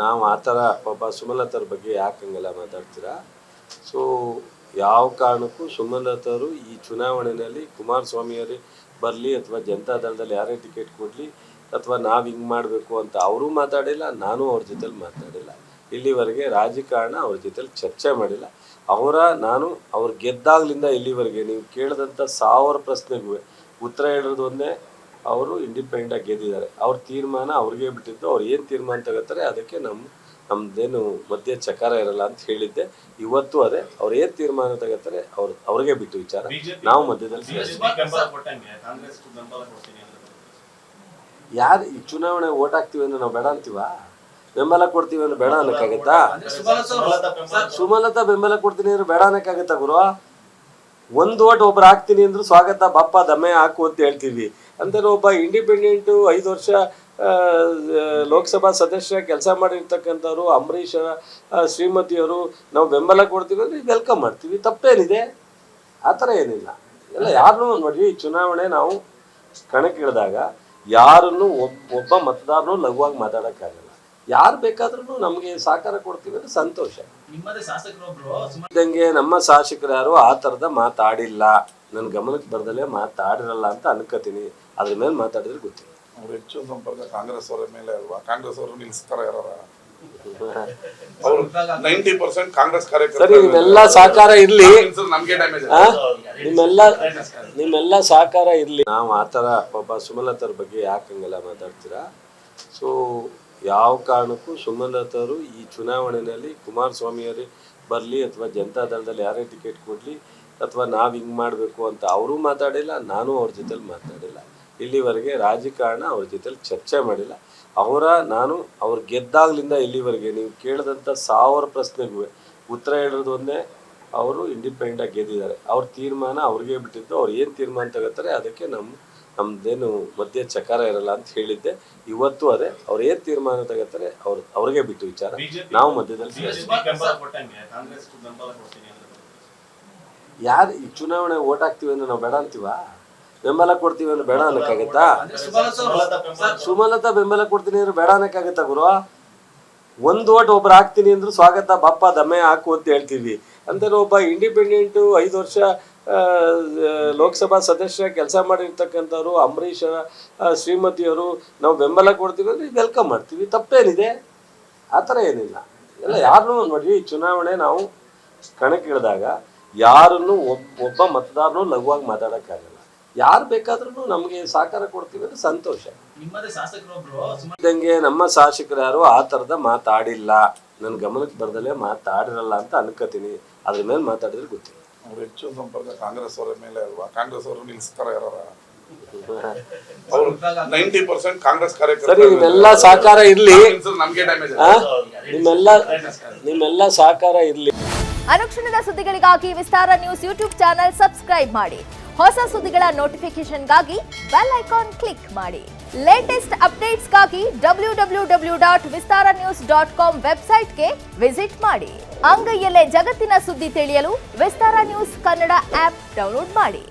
ನಾವು ಆ ಥರ ಪಾಪ ಸುಮಲತಾರ ಬಗ್ಗೆ ಯಾಕೆ ಹಂಗೆಲ್ಲ ಮಾತಾಡ್ತೀರಾ? ಸೊ ಯಾವ ಕಾರಣಕ್ಕೂ ಸುಮಲತಾರು ಈ ಚುನಾವಣೆಯಲ್ಲಿ ಕುಮಾರಸ್ವಾಮಿಯವರೇ ಬರಲಿ ಅಥವಾ ಜನತಾದಳದಲ್ಲಿ ಯಾರೇ ಟಿಕೆಟ್ ಕೊಡಲಿ ಅಥವಾ ನಾವು ಹಿಂಗೆ ಮಾಡಬೇಕು ಅಂತ ಅವರೂ ಮಾತಾಡಿಲ್ಲ, ನಾನು ಅವ್ರ ಜೊತೆಲಿ ಮಾತಾಡಿಲ್ಲ. ಇಲ್ಲಿವರೆಗೆ ರಾಜಕಾರಣ ಅವ್ರ ಜೊತೆಲಿ ಚರ್ಚೆ ಮಾಡಿಲ್ಲ. ನಾನು ಅವ್ರು ಗೆದ್ದಾಗ್ಲಿಂದ ಇಲ್ಲಿವರೆಗೆ ನೀವು ಕೇಳಿದಂಥ 1000 ಪ್ರಶ್ನೆಗೂ ಉತ್ತರ ಹೇಳೋದು ಒಂದೇ, ಅವರು ಇಂಡಿಪೆಂಡೆಂಟಾಗಿ ಗೆದ್ದಿದ್ದಾರೆ. ಅವ್ರ ತೀರ್ಮಾನ ಅವ್ರಿಗೆ ಬಿಟ್ಟಿದ್ದು. ಅವ್ರು ಏನು ತೀರ್ಮಾನ ತಗೋತಾರೆ ಅದಕ್ಕೆ ನಮ್ಮದೇನು ಮಧ್ಯೆ ಚಕಾರ ಇರಲ್ಲ ಅಂತ ಹೇಳಿದ್ದೆ. ಇವತ್ತು ಅದೇ, ಅವ್ರು ಏನು ತೀರ್ಮಾನ ತಗೋತಾರೆ ಅವ್ರಿಗೆ ಬಿಟ್ಟು ವಿಚಾರ. ನಾವು ಮಧ್ಯದಲ್ಲಿ ಯಾರು ಈ ಚುನಾವಣೆ ಓಟ್ ಹಾಕ್ತೀವಿ ಅಂದ್ರೆ ನಾವು ಬೇಡ ಅಂತೀವ? ಬೆಂಬಲ ಕೊಡ್ತೀವಿ ಅಂದ್ರೆ ಬೇಡ ಅನ್ನಕ್ಕಾಗತ್ತಾ? ಸುಮಲತಾ ಬೆಂಬಲ ಕೊಡ್ತೀನಿ ಅಂದ್ರೆ ಬೇಡ ಅನ್ನಕ್ಕಾಗತ್ತಾ ಗುರು? ಒಂದು ಓಟ್ ಒಬ್ರು ಹಾಕ್ತೀನಿ ಅಂದ್ರು ಸ್ವಾಗತ, ಬಪ್ಪ ದಮ್ಮೆ ಹಾಕು ಅಂತ ಹೇಳ್ತೀವಿ. ಅಂದರೆ ಒಬ್ಬ ಇಂಡಿಪೆಂಡೆಂಟು 5 ವರ್ಷ ಲೋಕಸಭಾ ಸದಸ್ಯರ ಕೆಲಸ ಮಾಡಿರ್ತಕ್ಕಂಥವ್ರು, ಅಂಬರೀಷ್ ಶ್ರೀಮತಿಯವರು ನಾವು ಬೆಂಬಲ ಕೊಡ್ತೀವಿ ಅಂದರೆ ವೆಲ್ಕಮ್ ಮಾಡ್ತೀವಿ. ತಪ್ಪೇನಿದೆ? ಆ ಥರ ಏನಿಲ್ಲ. ಎಲ್ಲ ಯಾರನ್ನೂ ನೋಡಿ, ಚುನಾವಣೆ ನಾವು ಕಣಕ್ಕಿಳಿದಾಗ ಯಾರನ್ನು ಒಬ್ಬ ಮತದಾರನು ಲಘುವಾಗಿ ಮಾತಾಡೋಕ್ಕಾಗಲ್ಲ. ಯಾರು ಬೇಕಾದ್ರೂ ನಮಗೆ ಸಹಕಾರ ಕೊಡ್ತೀವಿ ಅಂದ್ರೆ ಸಂತೋಷ. ಇದ್ದಂಗೆ ನಮ್ಮ ಶಾಸಕರು ಯಾರು ಆ ಥರದ ಮಾತಾಡಿಲ್ಲ, ನನ್ನ ಗಮನಕ್ಕೆ ಬರ್ದಲ್ಲೇ ಮಾತಾಡಿರಲ್ಲ ಅಂತ ಅನ್ಕೋತೀನಿ. ಅದ್ರ ಮೇಲೆ ಮಾತಾಡಿದ್ರೆ ಗೊತ್ತಿಲ್ಲ. ಅವ್ರು ಹೆಚ್ಚು ಸಂಪರ್ಕ ಕಾಂಗ್ರೆಸ್ ಅವರ ಮೇಲೆ ಅಲ್ವಾ? ಕಾಂಗ್ರೆಸ್ ಅವರು ನಿಲ್ಲಿಸ್ತಾರ ಯಾರ 90% ಕಾಂಗ್ರೆಸ್ ಕಾರ್ಯಕರ್ತರು. ಸರಿ, ನಿಮ್ಮೆಲ್ಲ ಸಹಕಾರ ಇರ್ಲಿ, ನಮ್ಗೆ ಡ್ಯಾಮೇಜ್. ನಿಮ್ಮೆಲ್ಲ ಸಹಕಾರ ಇರ್ಲಿ. ನಾವು ಆ ಥರ ಪಾಪ ಸುಮಲತಾರ ಬಗ್ಗೆ ಯಾಕೆ ಹಂಗೆಲ್ಲ ಮಾತಾಡ್ತೀರಾ? ಸೊ ಯಾವ ಕಾರಣಕ್ಕೂ ಸುಮಲತಾರು ಈ ಚುನಾವಣೆಯಲ್ಲಿ ಕುಮಾರಸ್ವಾಮಿಯವರೇ ಬರಲಿ ಅಥವಾ ಜನತಾದಳದಲ್ಲಿ ಯಾರೇ ಟಿಕೆಟ್ ಕೊಡಲಿ ಅಥವಾ ನಾವು ಹಿಂಗೆ ಮಾಡಬೇಕು ಅಂತ ಅವರೂ ಮಾತಾಡಿಲ್ಲ, ನಾನು ಅವ್ರ ಜೊತೆಲಿ ಮಾತಾಡಿಲ್ಲ. ಇಲ್ಲಿವರೆಗೆ ರಾಜಕಾರಣ ಅವ್ರ ಜೊತೆಲಿ ಚರ್ಚೆ ಮಾಡಿಲ್ಲ. ನಾನು ಅವ್ರು ಗೆದ್ದಾಗ್ಲಿಂದ ಇಲ್ಲಿವರೆಗೆ ನೀವು ಕೇಳಿದಂಥ 1000 ಪ್ರಶ್ನೆಗೂ ಉತ್ತರ ಹೇಳೋದು ಒಂದೇ, ಅವರು ಇಂಡಿಪೆಂಡೆಂಟಾಗಿ ಗೆದ್ದಿದ್ದಾರೆ. ಅವ್ರ ತೀರ್ಮಾನ ಅವ್ರಿಗೆ ಬಿಟ್ಟಿದ್ದು. ಅವ್ರು ಏನು ತೀರ್ಮಾನ ತಗೋತಾರೆ ಅದಕ್ಕೆ ನಮ್ಮದೇನು ಮಧ್ಯೆ ಚಕಾರ ಇರಲ್ಲ ಅಂತ ಹೇಳಿದ್ದೆ. ಇವತ್ತು ಅದೇ, ಅವ್ರು ಏನು ತೀರ್ಮಾನ ತಗೋತಾರೆ ಅವ್ರಿಗೆ ಬಿಟ್ಟು ವಿಚಾರ. ನಾವು ಮಧ್ಯದಲ್ಲಿ ಯಾರು ಈ ಚುನಾವಣೆ ಓಟ್ ಹಾಕ್ತೀವಿ ಅಂದ್ರೆ ನಾವು ಬೇಡ ಅಂತೀವ? ಬೆಂಬಲ ಕೊಡ್ತೀವಿ ಅಂದ್ರೆ ಬೇಡ ಅನ್ನಕ್ಕಾಗತ್ತಾ? ಸುಮಲತಾ ಬೆಂಬಲ ಕೊಡ್ತೀನಿ ಅಂದ್ರೆ ಬೇಡ ಅನ್ನಕ್ಕಾಗತ್ತಾ ಗುರು? ಒಂದು ಓಟ್ ಒಬ್ರು ಹಾಕ್ತೀನಿ ಅಂದ್ರು ಸ್ವಾಗತ, ಬಪ್ಪ ದಮ್ಮೆ ಹಾಕು ಅಂತ ಹೇಳ್ತೀವಿ. ಅಂದರೆ ಒಬ್ಬ ಇಂಡಿಪೆಂಡೆಂಟು 5 ವರ್ಷ ಲೋಕಸಭಾ ಸದಸ್ಯರ ಕೆಲಸ ಮಾಡಿರ್ತಕ್ಕಂಥವ್ರು, ಅಂಬರೀಷ್ ಶ್ರೀಮತಿಯವರು ನಾವು ಬೆಂಬಲ ಕೊಡ್ತೀವಿ ಅಂದ್ರೆ ವೆಲ್ಕಮ್ ಮಾಡ್ತೀವಿ. ತಪ್ಪೇನಿದೆ? ಆ ಥರ ಏನಿಲ್ಲ. ಎಲ್ಲ ಯಾರನ್ನೂ ನೋಡಿ, ಚುನಾವಣೆ ನಾವು ಕಣಕ್ಕಿಳಿದಾಗ ಯಾರನ್ನು ಒಬ್ಬ ಮತದಾರನು ಲಘುವಾಗಿ ಮಾತಾಡೋಕ್ಕಾಗಲ್ಲ. ಯಾರು ಬೇಕಾದ್ರೂ ನಮಗೆ ಸಹಕಾರ ಕೊಡ್ತೀವಿ ಅಂದ್ರೆ ಸಂತೋಷ. ಇದ್ದಂಗೆ ನಮ್ಮ ಶಾಸಕರು ಯಾರು ಆ ಥರದ ಮಾತಾಡಿಲ್ಲ, ನನ್ನ ಗಮನಕ್ಕೆ ಬರ್ದಲ್ಲೇ ಮಾತಾಡಿರಲ್ಲ ಅಂತ ಅನ್ಕೋತೀನಿ. ಅದ್ರ ಮೇಲೆ ಮಾತಾಡಿದ್ರೆ ಗೊತ್ತಿಲ್ಲ. ಅವ್ರು ಹೆಚ್ಚು ಸಂಪರ್ಕ ಕಾಂಗ್ರೆಸ್ ಅವರ ಮೇಲೆ ಅಲ್ವಾ? ಕಾಂಗ್ರೆಸ್ ಅವರು ನಿಲ್ಲಿಸ್ತಾರ ಯಾರ 90% ಕಾಂಗ್ರೆಸ್ ಕಾರ್ಯಕರ್ತರು. ಸರಿ, ನಿಮ್ಮೆಲ್ಲ ಸಹಕಾರ ಇರ್ಲಿ, ನಮ್ಗೆ ಡ್ಯಾಮೇಜ್. ನಿಮ್ಮೆಲ್ಲ ಸಹಕಾರ ಇರ್ಲಿ. ಅನುಕ್ಷಣದ ಸುದ್ದಿಗಳಿಗಾಗಿ ವಿಸ್ತಾರ ನ್ಯೂಸ್ ಯೂಟ್ಯೂಬ್ ಚಾನೆಲ್ ಸಬ್ಸ್ಕ್ರೈಬ್ ಮಾಡಿ. ಹೊಸ ಸುದ್ದಿಗಳ ನೋಟಿಫಿಕೇಶನ್ಗಾಗಿ ಬೆಲ್ ಐಕಾನ್ ಕ್ಲಿಕ್ ಮಾಡಿ. ಲೇಟೆಸ್ಟ್ ಅಪ್ಡೇಟ್ಸ್ಗಾಗಿ www.vistaranews.com ವೆಬ್ಸೈಟ್ಗೆ ವಿಸಿಟ್ ಮಾಡಿ. ಅಂಗೈಯಲ್ಲೇ ಜಗತ್ತಿನ ಸುದ್ದಿ ತಿಳಿಯಲು ವಿಸ್ತಾರ ನ್ಯೂಸ್ ಕನ್ನಡ ಆಪ್ ಡೌನ್ಲೋಡ್ ಮಾಡಿ.